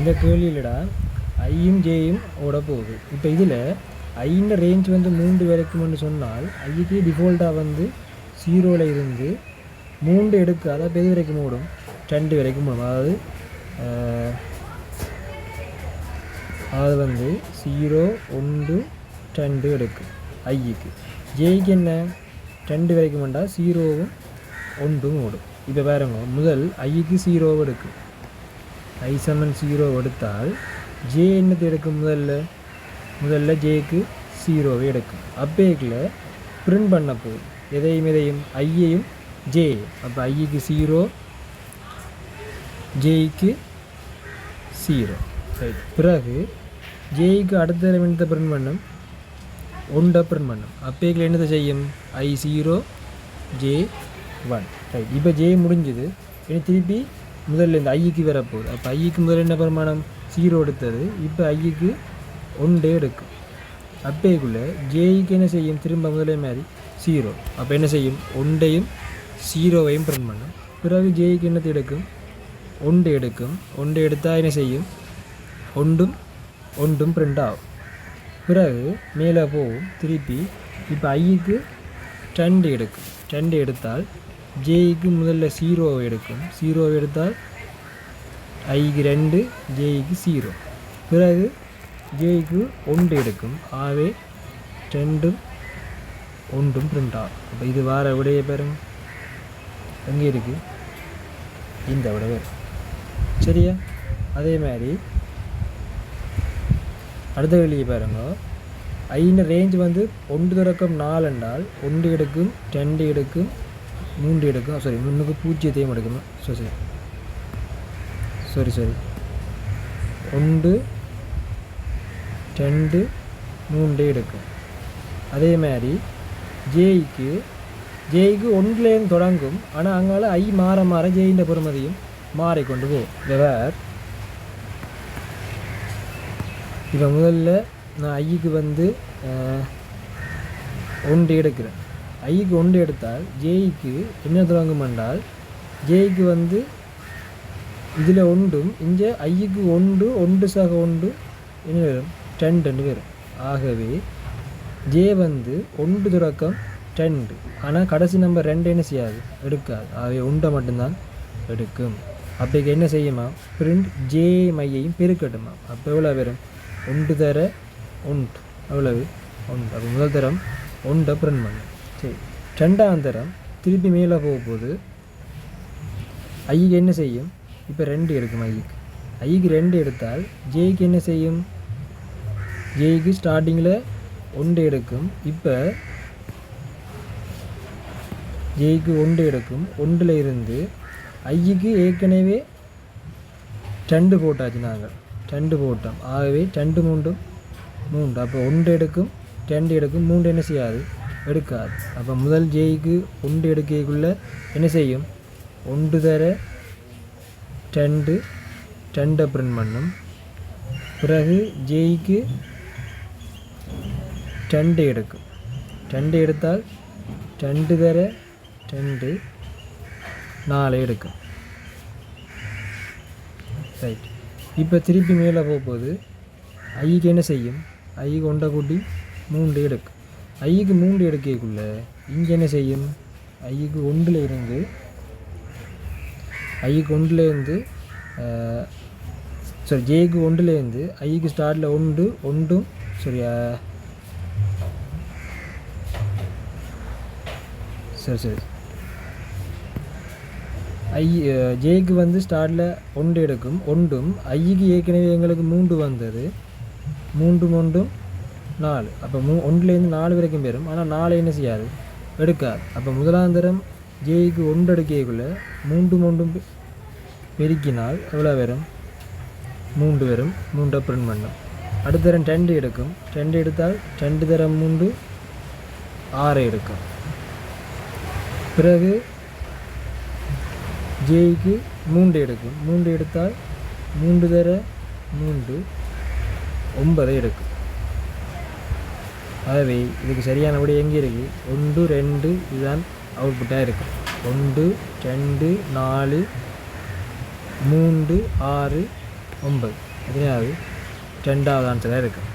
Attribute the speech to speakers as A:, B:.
A: இந்த கேள்வியிலடா ஐயும் ஜேயும் ஓட போகுது. இப்போ இதில் ஐயின் ரேஞ்ச் வந்து 3 வரைக்கும்னு சொன்னால் ஐக்கு டிஃபால்ட்டாக வந்து 0ல் இருந்து 3 எடுக்க, அதாவது எது வரைக்கும் ஓடும், 2 வரைக்கும் ஓடும். அதாவது வந்து 0 1 2 எடுக்கும் ஐக்கு. ஜேக்கு என்ன 2 வரைக்கும் வந்தால் 0வும் 1ம் ஓடும். இப்போ பாருங்க, முதல் ஐக்கு 0 எடுக்கும். ஐ சமன் 0 எடுத்தால் ஜே என்னத்தை எடுக்கும்? முதல்ல ஜேக்கு 0வை எடுக்கும். அப்பேக்கில் பிரிண்ட் பண்ண போகுது எதையும் ஐயையும் ஜே. அப்போ ஐக்கு 0, ஜேக்கு 0. ரைட். பிறகு ஜேக்கு அடுத்த எலிமெண்ட்டை பிரிண்ட் பண்ணும், 1 பிரிண்ட் பண்ணும். அப்பேக்கில் என்னத்தை செய்யும்? I0 J 1. ரைட். இப்போ ஜே முடிஞ்சுது. இனி திருப்பி முதல்ல இந்த ஐக்கு வரப்போகுது. அப்போ ஐக்கு முதல்ல என்ன பிரமாணம்? 0 எடுத்தது. இப்போ ஐக்கு 1 எடுக்கும். அப்பேக்குள்ளே ஜேக்கு என்ன செய்யும்? திரும்ப முதலே மாதிரி 0. அப்போ என்ன செய்யும்? 1ஐயும் 0வையும் பிரிண்ட் பண்ணும். பிறகு ஜேக்கு என்னத்தை எடுக்கும்? 1 எடுக்கும். 1 எடுத்தால் என்ன செய்யும்? 1ம் பிரிண்ட் ஆகும். பிறகு மேலே போகும் திருப்பி. இப்போ ஐக்கு 2 எடுக்கும். 2 எடுத்தால் ஜேக்கு முதல்ல 0வை எடுக்கும். 0வை எடுத்தால் ஐக்கு 2, ஜேக்கு 0. பிறகு ஜேக்கு 1 எடுக்கும். ஆகவே 2ம் 1ம் பிரிண்ட் ஆகும். அப்போ இது வார விடையை பாருங்க, எங்கே இருக்குது? இந்த விட வரும். சரியா? அதே மாதிரி அடுத்த வெளியே பாருங்க. ஐன்னு ரேஞ்ச் வந்து 1 தொடக்கம் 4 என்றால் 1 எடுக்கும், 2 எடுக்கும், 3 எடுக்கும். சாரி, 3க்கு 0 எடுக்கணும். சரி 1 2 3 எடுக்கும். அதே மாதிரி ஜேக்கு 1லேருந்து தொடங்கும். ஆனால் அங்கால ஐ மாற ஜேயின் பெறுமதியும் மாறிக்கொண்டு போகும். வேறு இப்போ முதல்ல நான் ஐக்கு வந்து 1 எடுக்கிறேன். ஐக்கு 1 எடுத்தால் ஜேக்கு என்ன தொடங்கும் என்றால், ஜேக்கு வந்து இதில் 1ம் இங்கே ஐக்கு 1 சக 1 என்ன வரும்? 2 வரும். ஆகவே ஜே வந்து 1 தொடக்கம் 2. ஆனால் கடைசி நம்பர் 2 என்ன செய்யாது? எடுக்காது. ஆகவே 1 மட்டும்தான் எடுக்கும். அப்போ என்ன செய்யுமா? பிரிண்ட் ஜே மையையும் பெருக்கட்டுமா? அப்போ எவ்வளோ வரும்? 1 தர 1 எவ்வளவு? 1. அப்போ முதல் தரம் 1 பிரிண்ட் பண்ணும். சரி, 2ஆம் தரம் திருப்பி மேலே போகும்போது ஐக்கு என்ன செய்யும்? இப்போ 2 எடுக்கும். ஐக்கு 2 எடுத்தால் ஜேக்கு என்ன செய்யும்? ஜேக்கு ஸ்டார்டிங்கில் 1 எடுக்கும். இப்போ ஜேக்கு 1 எடுக்கும். 1ல் இருந்து ஐக்கு ஏற்கனவே 2 போட்டாச்சு. நாங்கள் 2 போட்டோம். ஆகவே 2 3 3. அப்போ 1 எடுக்கும், 2 எடுக்கும், 3 என்ன செய்யாது? எடுக்காது. அப்போ முதல் ஜேக்கு 1 எடுக்கக்குள்ளே என்ன செய்யும்? 1 தர 2 பிரிண்ட் பண்ணும். பிறகு ஜேக்கு 2 எடுக்கும். 2 எடுத்தால் 2 தர 2 4 எடுக்கும். ரைட். இப்போ திருப்பி மேலே போகும்போது ஐக்கு என்ன செய்யும்? ஐக்கு 1 கூட்டி 3 எடுக்கும். ஐக்கு 3 எடுக்கக்குள்ளே இங்கே என்ன செய்யும்? ஐக்கு 1ல் இருந்து சாரி ஜேக்கு 1லேருந்து ஐக்கு ஸ்டார்டில் 1 சரி ஜேக்கு வந்து ஸ்டார்டில் 1 எடுக்கும். 1ம் ஐக்கு ஏற்கனவே எங்களுக்கு 3 வந்தது. 3 4. அப்போ 1லேருந்து 4 வரைக்கும் வரும். ஆனால் 4 என்ன செய்யாது? எடுக்காது. அப்போ முதலாம் தரம் ஜேக்கு 1 எடுக்கக்குள்ளே 3 பெருக்கினால் எவ்வளோ வரும்? 3 வரும். 3 பிரிண்ட் பண்ணும். அடுத்த தரம் 2 எடுக்கும். 2 எடுத்தால் 2 தரம் 3 6 எடுக்கும். பிறகு ஜேக்கு 3 எடுக்கும். 3 எடுத்தால் 3 தர 3 9 எடுக்கும். ஆகவே இதுக்கு சரியான விடை எங்கே இருக்குது? 1 2 இதுதான் அவுட்புட்டாக இருக்குது. 1 2 4 3 6 9. எத்தனையாவது 2வது ஆன்சராக இருக்கும்.